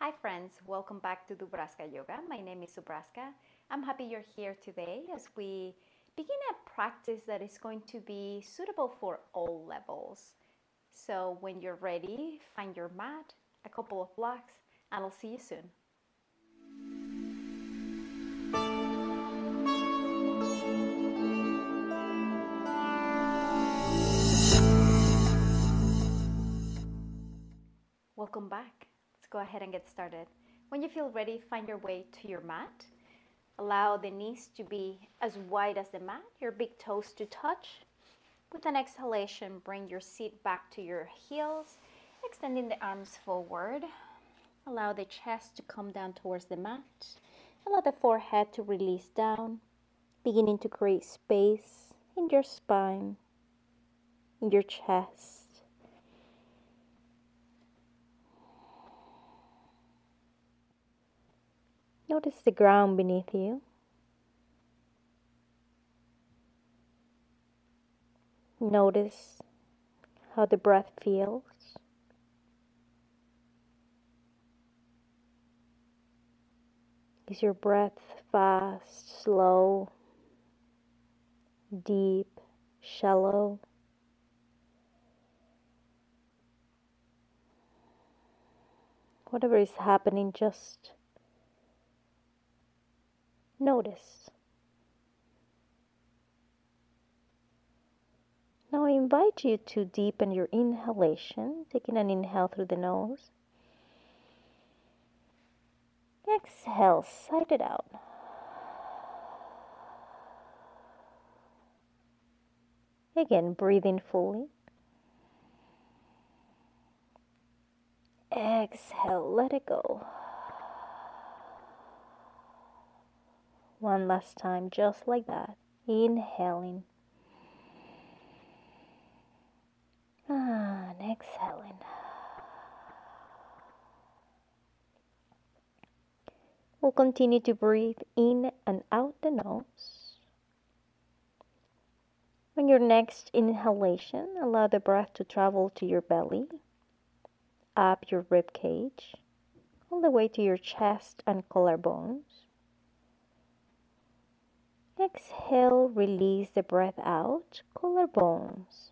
Hi friends, welcome back to Dubraskha Yoga. My name is Dubraskha. I'm happy you're here today as we begin a practice that is going to be suitable for all levels. So when you're ready, find your mat, a couple of blocks, and I'll see you soon. Welcome back. Let's go ahead and get started. When you feel ready, find your way to your mat. Allow the knees to be as wide as the mat, your big toes to touch. With an exhalation, bring your seat back to your heels, extending the arms forward. Allow the chest to come down towards the mat. Allow the forehead to release down, beginning to create space in your spine, in your chest. Notice the ground beneath you. Notice how the breath feels. Is your breath fast, slow, deep, shallow? Whatever is happening, just notice. Now I invite you to deepen your inhalation, taking an inhale through the nose. Exhale, sigh it out. Again, breathe in fully. Exhale, let it go. One last time, just like that. Inhaling. And exhaling. We'll continue to breathe in and out the nose. On your next inhalation, allow the breath to travel to your belly, up your rib cage, all the way to your chest and collarbones. Exhale, release the breath out, collarbones,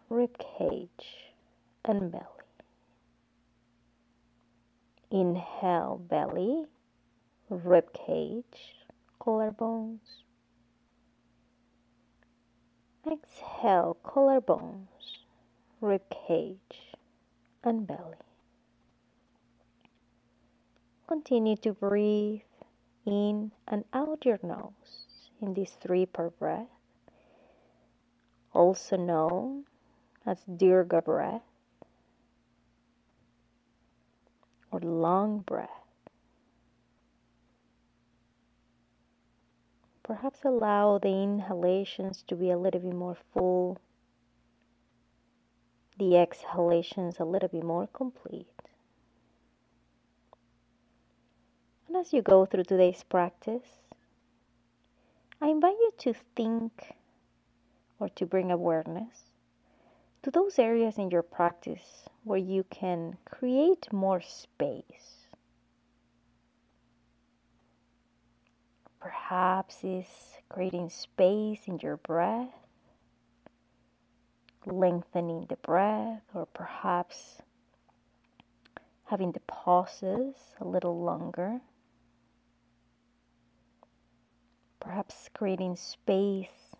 rib cage, and belly. Inhale, belly, rib cage, collarbones. Exhale, collarbones, rib cage, and belly. Continue to breathe in and out your nose in these 3 per breath, also known as Dirga breath or long breath. Perhaps allow the inhalations to be a little bit more full, the exhalations a little bit more complete. And as you go through today's practice, I invite you to think or to bring awareness to those areas in your practice where you can create more space. Perhaps it's creating space in your breath, lengthening the breath, or perhaps having the pauses a little longer. Perhaps creating space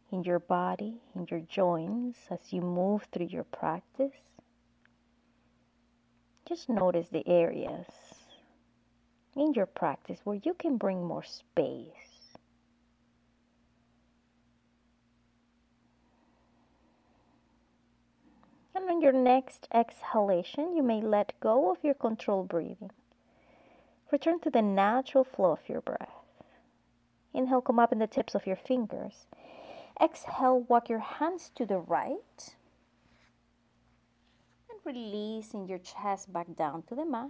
in your body, in your joints as you move through your practice. Just notice the areas in your practice where you can bring more space. And on your next exhalation, you may let go of your controlled breathing. Return to the natural flow of your breath. Inhale, come up in the tips of your fingers. Exhale, walk your hands to the right. And releasing your chest back down to the mat.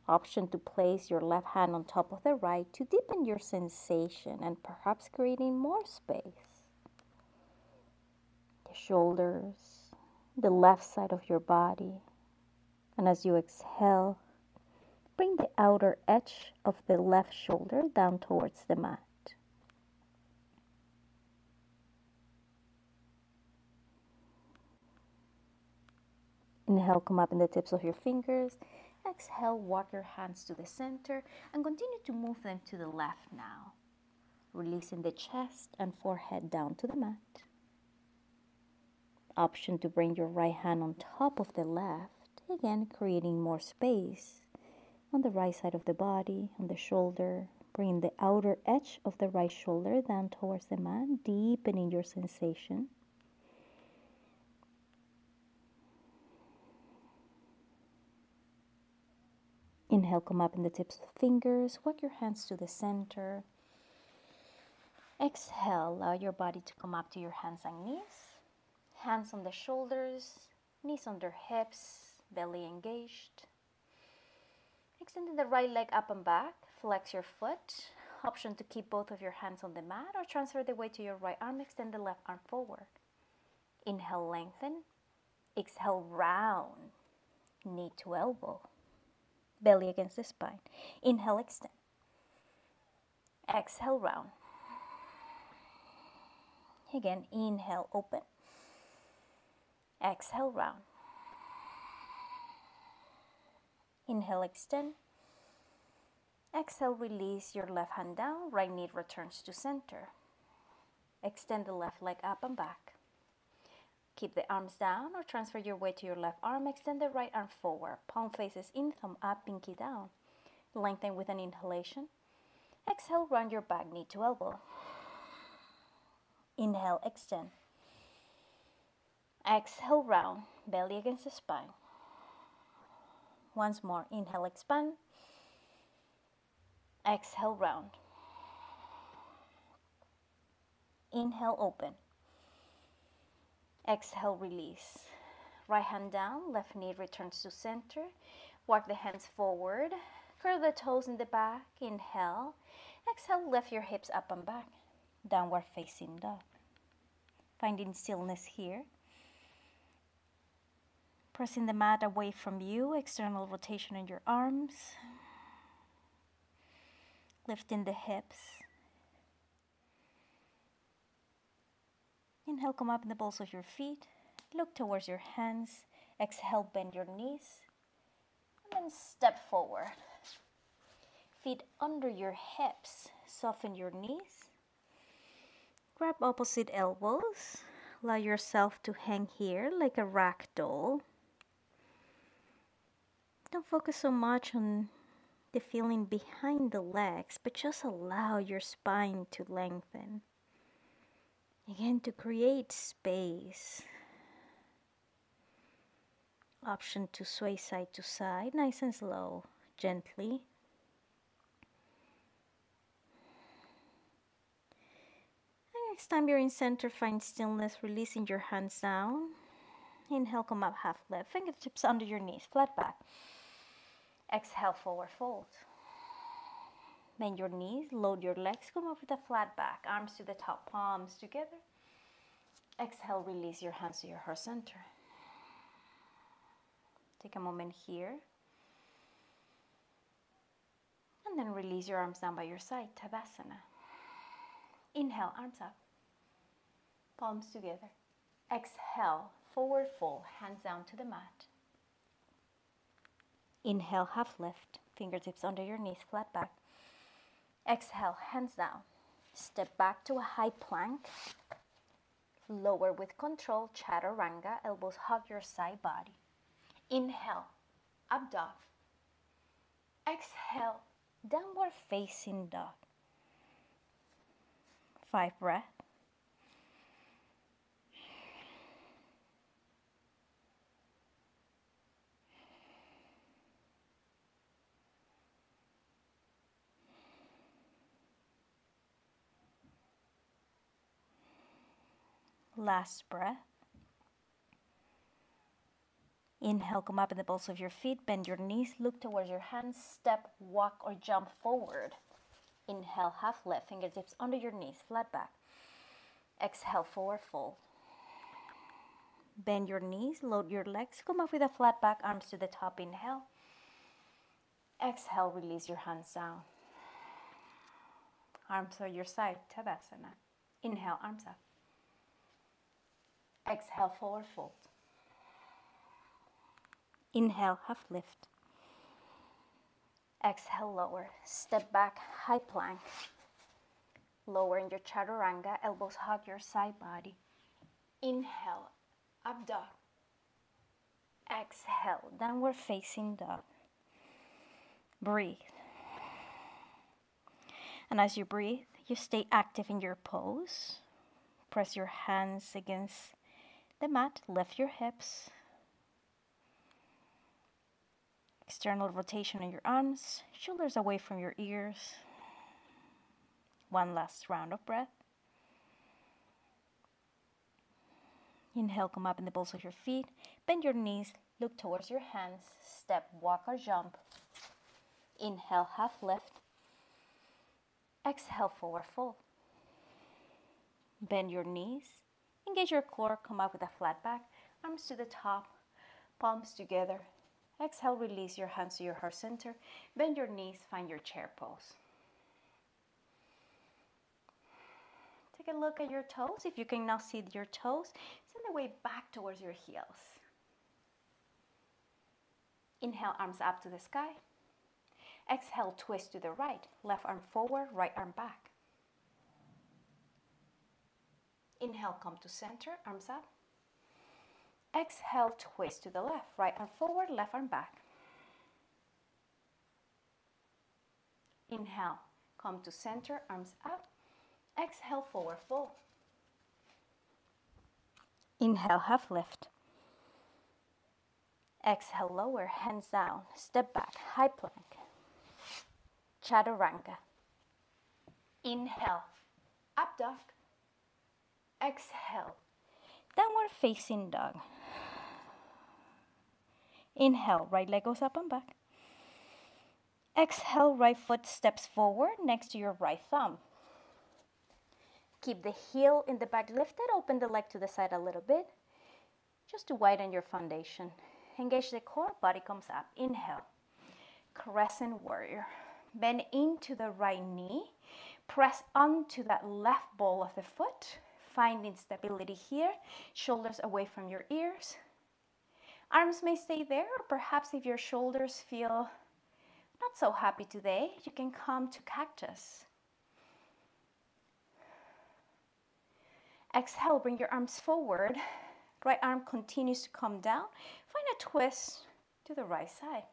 Option to place your left hand on top of the right to deepen your sensation and perhaps creating more space. The shoulders, the left side of your body. And as you exhale, Bring the outer edge of the left shoulder down towards the mat. Inhale, come up in the tips of your fingers. Exhale, walk your hands to the center and continue to move them to the left now. Releasing the chest and forehead down to the mat. Option to bring your right hand on top of the left, again creating more space on the right side of the body, on the shoulder. Bring the outer edge of the right shoulder down towards the mat, deepening your sensation. Inhale, come up in the tips of the fingers. Walk your hands to the center. Exhale, allow your body to come up to your hands and knees. Hands on the shoulders, knees under hips, belly engaged. Extending the right leg up and back, flex your foot. Option to keep both of your hands on the mat or transfer the weight to your right arm, extend the left arm forward. Inhale, lengthen. Exhale, round. Knee to elbow. Belly against the spine. Inhale, extend. Exhale, round. Again, inhale, open. Exhale, round. Inhale, extend. Exhale, release your left hand down. Right knee returns to center. Extend the left leg up and back. Keep the arms down or transfer your weight to your left arm. Extend the right arm forward. Palm faces in, thumb up, pinky down. Lengthen with an inhalation. Exhale, round your back, knee to elbow. Inhale, extend. Exhale, round, belly against the spine. Once more, inhale, expand. Exhale, round. Inhale, open. Exhale, release. Right hand down, left knee returns to center. Walk the hands forward. Curl the toes in the back. Inhale. Exhale, lift your hips up and back. Downward facing dog. Finding stillness here. Pressing the mat away from you. External rotation in your arms. Lifting the hips. Inhale, come up in the balls of your feet. Look towards your hands. Exhale, bend your knees. And then step forward. Feet under your hips. Soften your knees. Grab opposite elbows. Allow yourself to hang here like a rag doll. Don't focus so much on the feeling behind the legs, but just allow your spine to lengthen. Again, to create space. Option to sway side to side, nice and slow, gently. And next time you're in center, find stillness, releasing your hands down. Inhale, come up half lift, fingertips under your knees, flat back. Exhale, forward fold. Bend your knees, load your legs, come up with a flat back, arms to the top, palms together. Exhale, release your hands to your heart center. Take a moment here. And then release your arms down by your side, Tadasana. Inhale, arms up, palms together. Exhale, forward fold, hands down to the mat. Inhale, half lift, fingertips under your knees, flat back. Exhale, hands down. Step back to a high plank. Lower with control, chaturanga, elbows hug your side body. Inhale, up dog. Exhale, downward facing dog. 5 breaths. Last breath. Inhale, come up in the balls of your feet, bend your knees, look towards your hands, step, walk, or jump forward. Inhale, half lift, fingertips under your knees, flat back. Exhale, forward fold. Bend your knees, load your legs, come up with a flat back, arms to the top, inhale. Exhale, release your hands down. Arms are your side, Tadasana. Inhale, arms up. Exhale, forward fold. Inhale, half lift. Exhale, lower. Step back, high plank. Lower in your chaturanga, elbows hug your side body. Inhale, up dog. Exhale, downward facing dog. Breathe. And as you breathe, you stay active in your pose. Press your hands against the mat, lift your hips. External rotation on your arms, shoulders away from your ears. One last round of breath. Inhale, come up in the balls of your feet. Bend your knees, look towards your hands. Step, walk or jump. Inhale, half lift. Exhale, forward fold. Bend your knees. Engage your core, come up with a flat back. Arms to the top, palms together. Exhale, release your hands to your heart center. Bend your knees, find your chair pose. Take a look at your toes. If you can now see your toes, send the weight back towards your heels. Inhale, arms up to the sky. Exhale, twist to the right. Left arm forward, right arm back. Inhale, come to center, arms up. Exhale, twist to the left. Right arm forward, left arm back. Inhale, come to center, arms up. Exhale, forward fold. Inhale, half lift. Exhale, lower, hands down. Step back, high plank. Chaturanga. Inhale, up dog. Exhale, downward facing dog. Inhale, right leg goes up and back. Exhale, right foot steps forward next to your right thumb. Keep the heel in the back lifted, open the leg to the side a little bit, just to widen your foundation. Engage the core, body comes up. Inhale, crescent warrior. Bend into the right knee, press onto that left ball of the foot, finding stability here, shoulders away from your ears. Arms may stay there, or perhaps if your shoulders feel not so happy today, you can come to cactus. Exhale, bring your arms forward. Right arm continues to come down. Find a twist to the right side.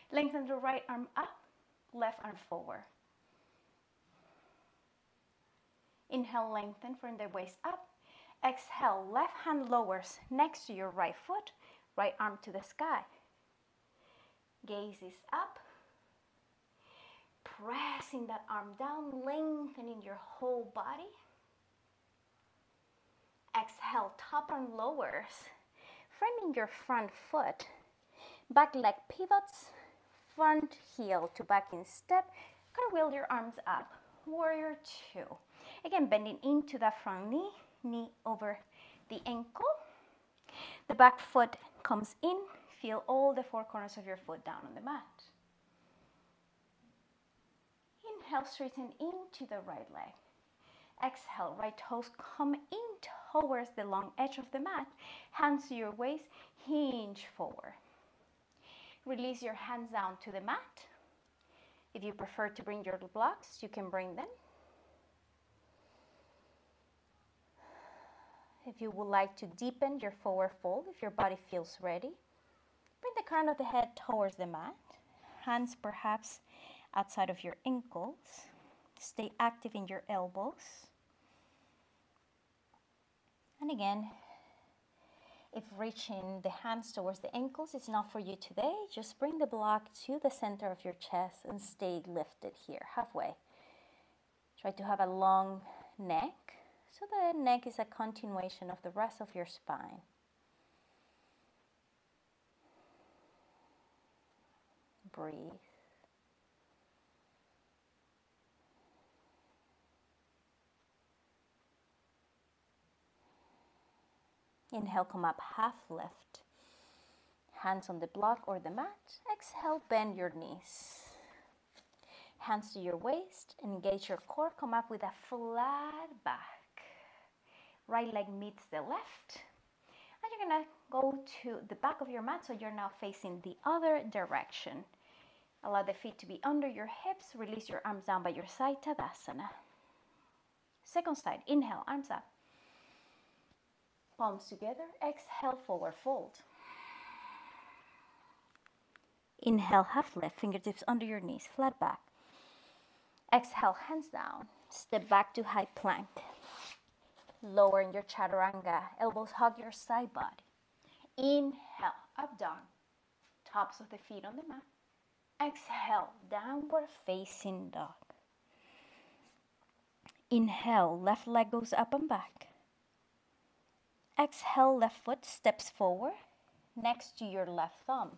Lengthen the right arm up, left arm forward. Inhale, lengthen from the waist up. Exhale, left hand lowers next to your right foot, right arm to the sky. Gaze is up. Pressing that arm down, lengthening your whole body. Exhale, top arm lowers, framing your front foot. Back leg pivots, front heel to back in step. Cartwheel your arms up, warrior two. Again, bending into that front knee, knee over the ankle. The back foot comes in, feel all the four corners of your foot down on the mat. Inhale, straighten into the right leg. Exhale, right toes come in towards the long edge of the mat. Hands to your waist, hinge forward. Release your hands down to the mat. If you prefer to bring your blocks, you can bring them. If you would like to deepen your forward fold, if your body feels ready, bring the crown of the head towards the mat. Hands perhaps outside of your ankles. Stay active in your elbows. And again, if reaching the hands towards the ankles is not for you today, just bring the block to the center of your chest and stay lifted here, halfway. Try to have a long neck, so the neck is a continuation of the rest of your spine. Breathe. Inhale, come up, half lift. hands on the block or the mat. Exhale, bend your knees. Hands to your waist, engage your core, come up with a flat back. Right leg meets the left. And you're gonna go to the back of your mat, so you're now facing the other direction. Allow the feet to be under your hips, release your arms down by your side, Tadasana. Second side, inhale, arms up. Palms together, exhale, forward fold. Inhale, half lift, fingertips under your knees, flat back. Exhale, hands down, step back to high plank. Lower in your chaturanga, elbows hug your side body. Inhale, up dog, tops of the feet on the mat. Exhale, downward facing dog. Inhale, left leg goes up and back. Exhale, left foot steps forward next to your left thumb.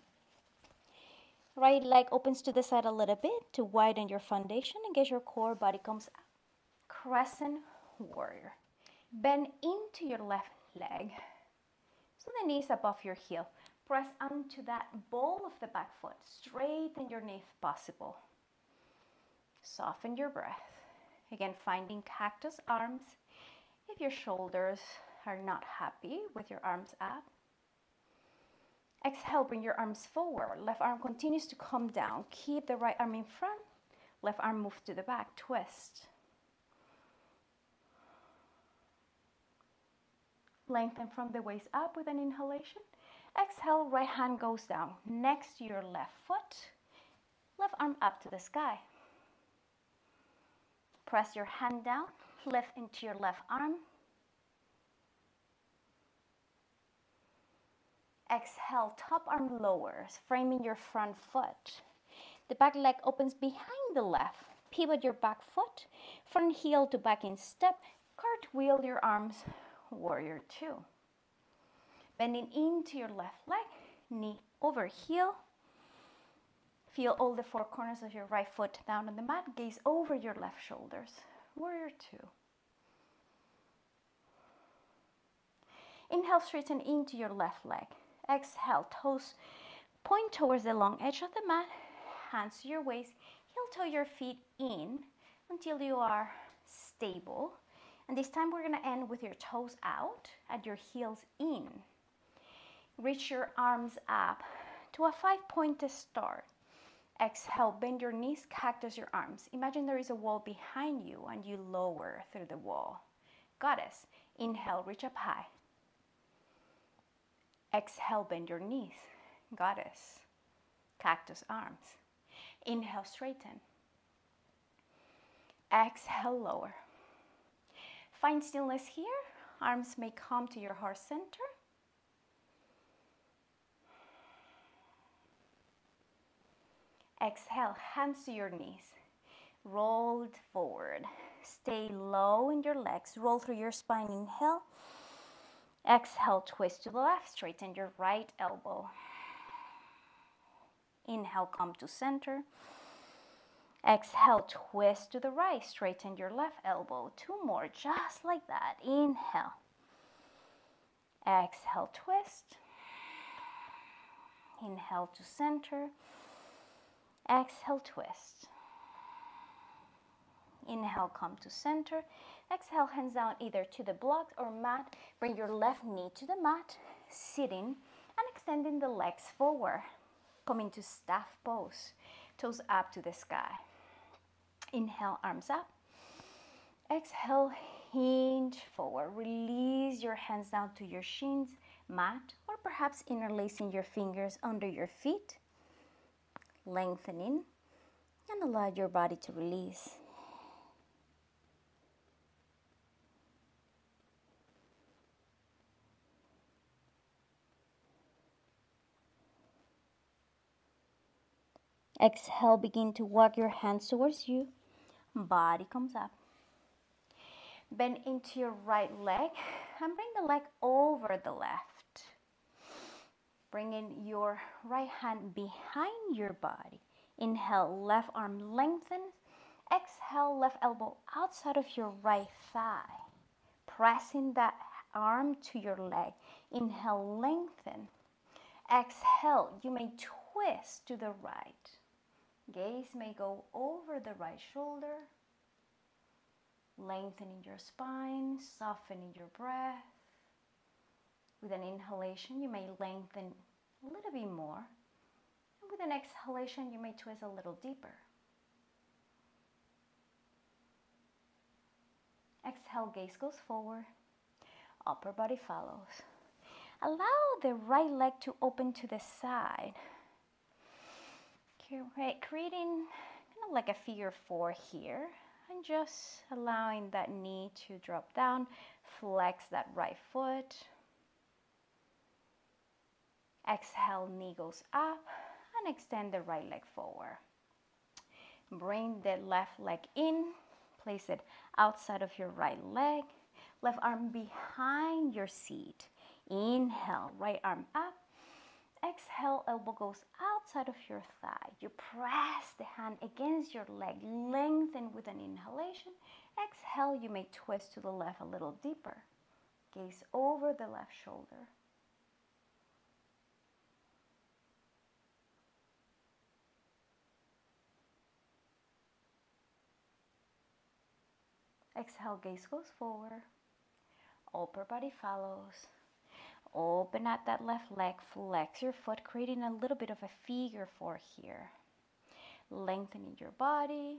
Right leg opens to the side a little bit to widen your foundation. Engage your core, body comes up. Crescent warrior. Bend into your left leg, so the knees above your heel. Press onto that ball of the back foot. Straighten your knee if possible. Soften your breath. Again, finding cactus arms. If your shoulders are not happy with your arms up. Exhale, bring your arms forward. Left arm continues to come down. Keep the right arm in front. Left arm move to the back. Twist. Lengthen from the waist up with an inhalation. Exhale, right hand goes down next to your left foot. Left arm up to the sky. Press your hand down, lift into your left arm. Exhale, top arm lowers, framing your front foot. The back leg opens behind the left. Pivot your back foot, front heel to back in step. Cartwheel your arms, warrior two. Bending into your left leg, knee over heel. Feel all the four corners of your right foot down on the mat. Gaze over your left shoulders, warrior two. Inhale, straighten into your left leg. Exhale, toes point towards the long edge of the mat. Hands to your waist, heel toe your feet in until you are stable. And this time we're gonna end with your toes out and your heels in. Reach your arms up to a 5-pointed start. Exhale, bend your knees, cactus your arms. Imagine there is a wall behind you and you lower through the wall. Goddess. Inhale, reach up high. Exhale, bend your knees. Goddess. Cactus arms. Inhale, straighten. Exhale, lower. Find stillness here. Arms may come to your heart center. Exhale, hands to your knees. Rolled forward. Stay low in your legs. Roll through your spine. Inhale. Exhale, twist to the left. Straighten your right elbow. Inhale, come to center. Exhale, twist to the right. Straighten your left elbow. Two more, just like that. Inhale. Exhale, twist. Inhale to center. Exhale, twist. Inhale, come to center. Exhale, hands down either to the block or mat. Bring your left knee to the mat, sitting and extending the legs forward. Come into staff pose, toes up to the sky. Inhale, arms up. Exhale, hinge forward. Release your hands down to your shins, mat, or perhaps interlacing your fingers under your feet. Lengthening and allow your body to release. Exhale, begin to walk your hands towards you. Body comes up. Bend into your right leg and bring the leg over the left. Bring in your right hand behind your body. Inhale, left arm lengthens. Exhale, left elbow outside of your right thigh. Pressing that arm to your leg. Inhale, lengthen. Exhale, you may twist to the right. Gaze may go over the right shoulder. Lengthening your spine, softening your breath. With an inhalation, you may lengthen a little bit more. And with an exhalation, you may twist a little deeper. Exhale, gaze goes forward. Upper body follows. Allow the right leg to open to the side. Creating kind of like a figure 4 here. And just allowing that knee to drop down. Flex that right foot. Exhale, knee goes up. And extend the right leg forward. Bring the left leg in. Place it outside of your right leg. Left arm behind your seat. Inhale, right arm up. Exhale, elbow goes outside of your thigh. You press the hand against your leg. Lengthen with an inhalation. Exhale, you may twist to the left a little deeper. Gaze over the left shoulder. Exhale, gaze goes forward. Upper body follows. Open out that left leg, flex your foot, creating a little bit of a figure 4 here. Lengthening your body,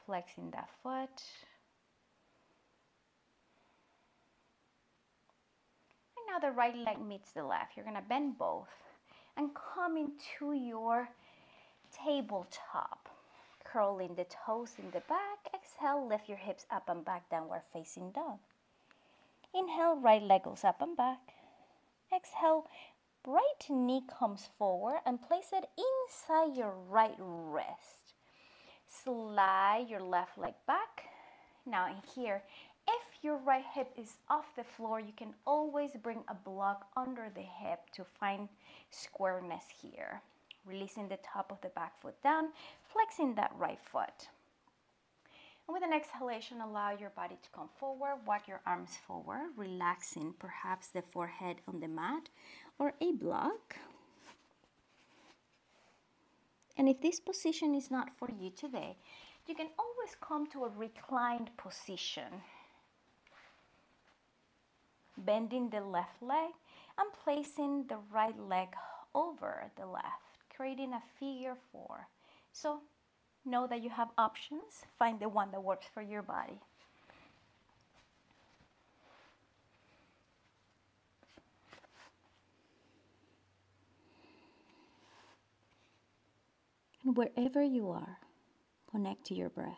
flexing that foot. And now the right leg meets the left. You're gonna bend both and come into your tabletop. Curling the toes in the back. Exhale, lift your hips up and back, downward facing dog. Inhale, right leg goes up and back. Exhale, right knee comes forward and place it inside your right wrist. Slide your left leg back. Now in here, if your right hip is off the floor, you can always bring a block under the hip to find squareness here. Releasing the top of the back foot down, flexing that right foot. And with an exhalation, allow your body to come forward. Walk your arms forward, relaxing perhaps the forehead on the mat or a block. And if this position is not for you today, you can always come to a reclined position. Bending the left leg and placing the right leg over the left, creating a figure 4. So know that you have options. Find the one that works for your body. And wherever you are, connect to your breath.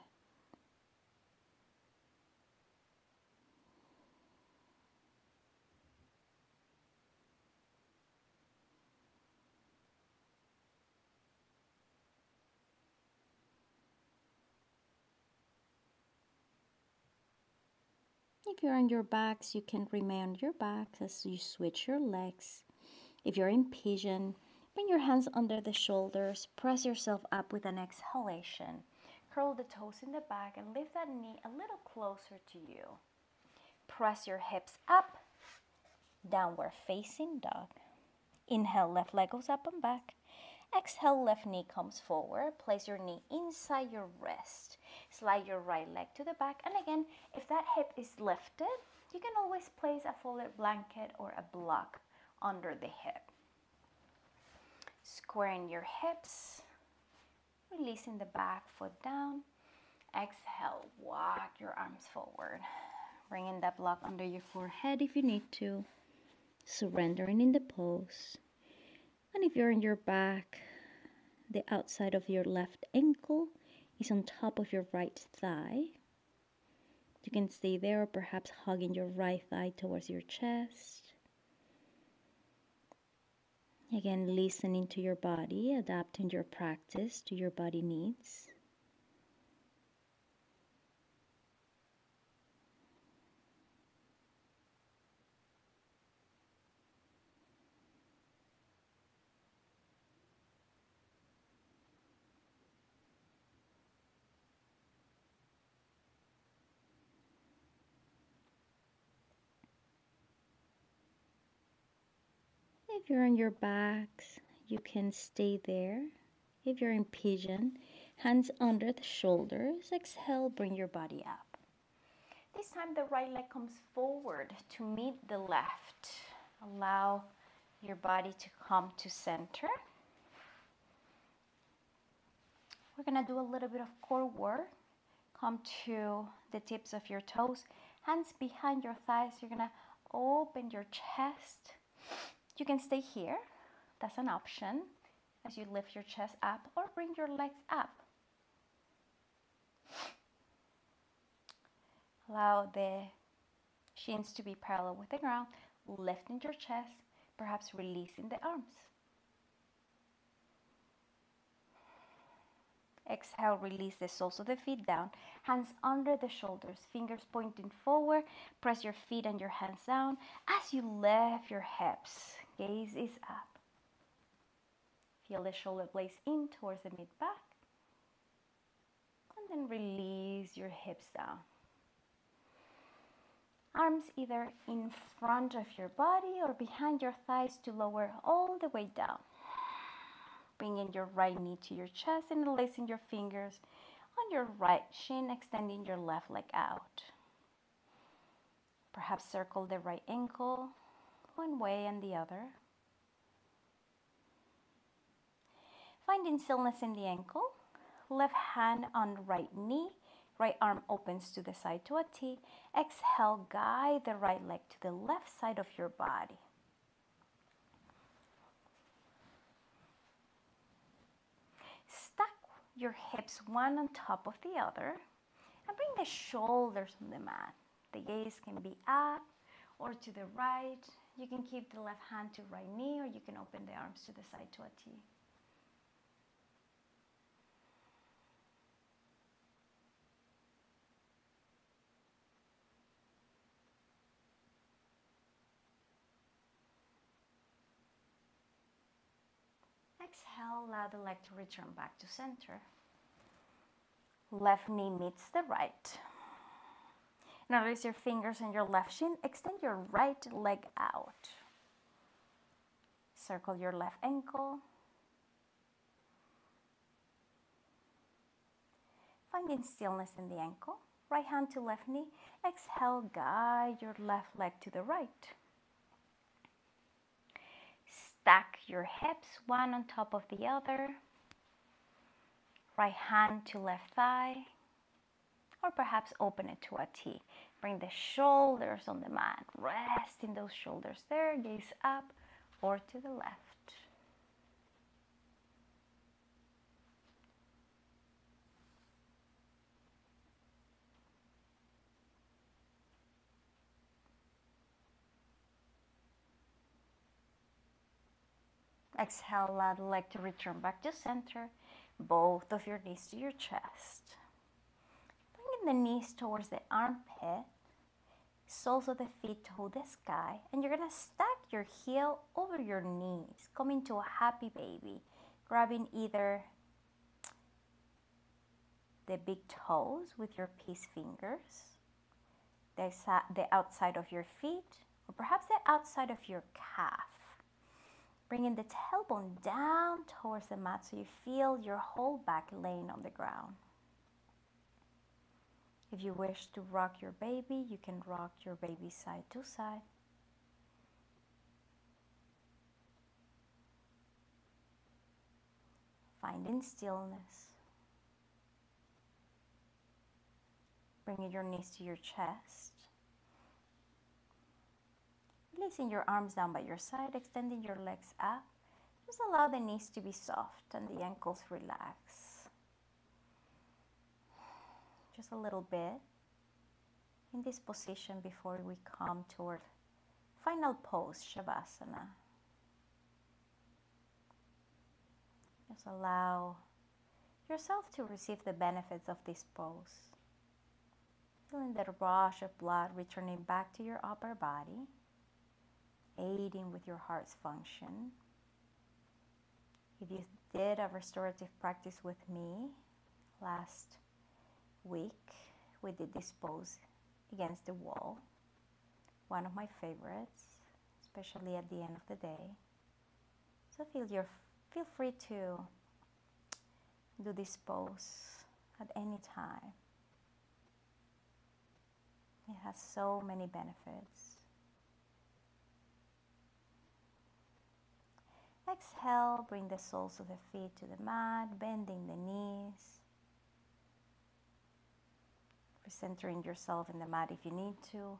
If you're on your backs, you can remain on your backs as you switch your legs. If you're in pigeon, bring your hands under the shoulders, press yourself up with an exhalation. Curl the toes in the back and lift that knee a little closer to you. Press your hips up, downward facing dog. Inhale, left leg goes up and back. Exhale, left knee comes forward. Place your knee inside your wrist. Slide your right leg to the back. And again, if that hip is lifted, you can always place a folded blanket or a block under the hip. Squaring your hips. Releasing the back foot down. Exhale, walk your arms forward. Bringing that block under your forehead if you need to. Surrendering in the pose. And if you're on your back, the outside of your left ankle is on top of your right thigh. You can stay there or perhaps hugging your right thigh towards your chest. Again, listening to your body, adapting your practice to your body needs. If you're on your backs, you can stay there. If you're in pigeon, hands under the shoulders. Exhale, bring your body up. This time the right leg comes forward to meet the left. Allow your body to come to center. We're gonna do a little bit of core work. Come to the tips of your toes, hands behind your thighs. You're gonna open your chest. You can stay here, that's an option, as you lift your chest up, or bring your legs up. Allow the shins to be parallel with the ground, lifting your chest, perhaps releasing the arms. Exhale, release the soles of the feet down, hands under the shoulders, fingers pointing forward. Press your feet and your hands down. As you lift your hips, gaze is up. Feel the shoulder blades in towards the mid-back. And then release your hips down. Arms either in front of your body or behind your thighs to lower all the way down. Bringing your right knee to your chest and releasing your fingers on your right shin, extending your left leg out. Perhaps circle the right ankle one way and the other. Finding stillness in the ankle. Left hand on right knee. Right arm opens to the side to a T. Exhale, guide the right leg to the left side of your body. Stack your hips one on top of the other and bring the shoulders on the mat. The gaze can be up or to the right. You can keep the left hand to right knee, or you can open the arms to the side to a T. Exhale, allow the leg to return back to center. Left knee meets the right. Now release your fingers on your left shin. Extend your right leg out. Circle your left ankle. Finding stillness in the ankle. Right hand to left knee. Exhale, guide your left leg to the right. Stack your hips one on top of the other. Right hand to left thigh. Or perhaps open it to a T. Bring the shoulders on the mat. Resting those shoulders there. Gaze up or to the left. Exhale, allow the leg to return back to center. Both of your knees to your chest. Bringing the knees towards the armpit. Soles of the feet toe the sky. And you're going to stack your heel over your knees. Coming to a happy baby. Grabbing either the big toes with your peace fingers. The outside of your feet. Or perhaps the outside of your calf. Bringing the tailbone down towards the mat so you feel your whole back laying on the ground. If you wish to rock your baby, you can rock your baby side to side. Finding stillness. Bringing your knees to your chest. Releasing your arms down by your side, extending your legs up. Just allow the knees to be soft and the ankles relax. Just a little bit in this position before we come toward final pose, Shavasana. Just allow yourself to receive the benefits of this pose. Feeling the rush of blood returning back to your upper body. Aiding with your heart's function. If you did a restorative practice with me last week, we did this pose against the wall. One of my favorites, especially at the end of the day. So feel free to do this pose at any time. It has so many benefits. Exhale, bring the soles of the feet to the mat, bending the knees. Recentering yourself in the mat if you need to.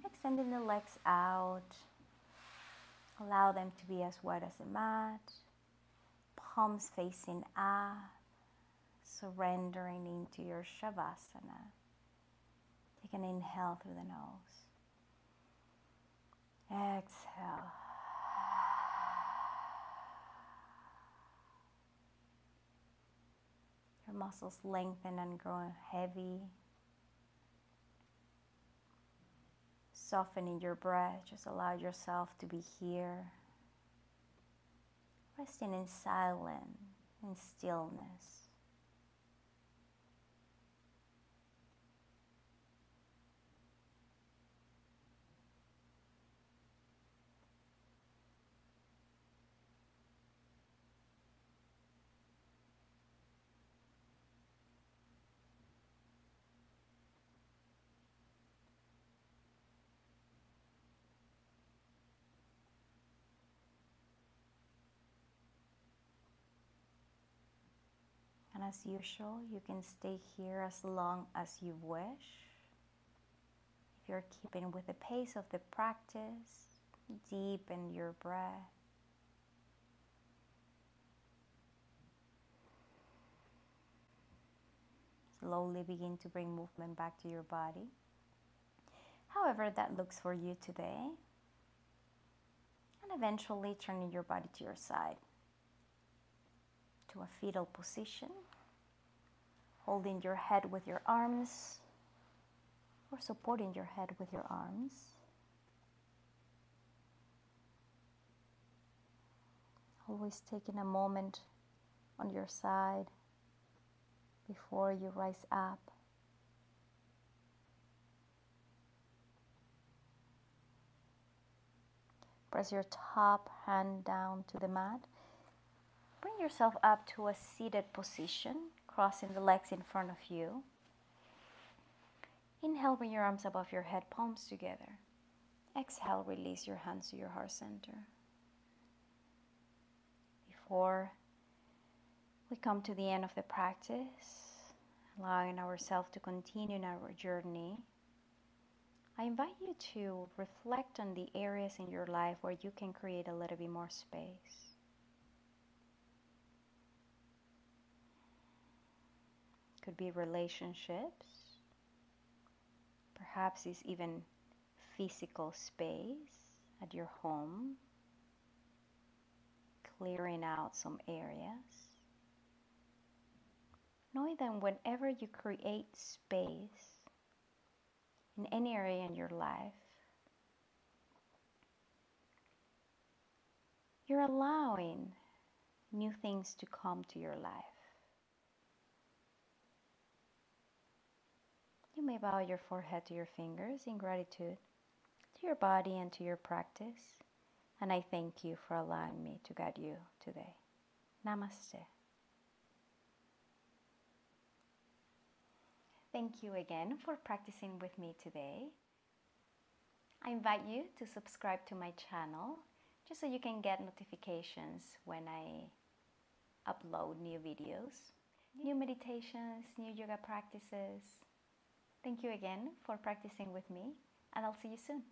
Extending the legs out. Allow them to be as wide as the mat. Palms facing up. Surrendering into your Shavasana. Take an inhale through the nose. Exhale. Your muscles lengthen and grow heavy. Softening your breath, just allow yourself to be here. Resting in silence, in stillness. And as usual, you can stay here as long as you wish. If you're keeping with the pace of the practice, deepen your breath. Slowly begin to bring movement back to your body. However that looks for you today. And eventually turning your body to your side. To a fetal position. Holding your head with your arms. Or supporting your head with your arms. Always taking a moment on your side before you rise up. Press your top hand down to the mat. Bring yourself up to a seated position, crossing the legs in front of you. Inhale, bring your arms above your head, palms together. Exhale, release your hands to your heart center. Before we come to the end of the practice, allowing ourselves to continue in our journey, I invite you to reflect on the areas in your life where you can create a little bit more space. Could be relationships. Perhaps it's even physical space at your home. Clearing out some areas. Knowing that whenever you create space in any area in your life, you're allowing new things to come to your life. You may bow your forehead to your fingers in gratitude to your body and to your practice. And I thank you for allowing me to guide you today. Namaste. Thank you again for practicing with me today. I invite you to subscribe to my channel just so you can get notifications when I upload new videos, new meditations, new yoga practices. Thank you again for practicing with me, and I'll see you soon.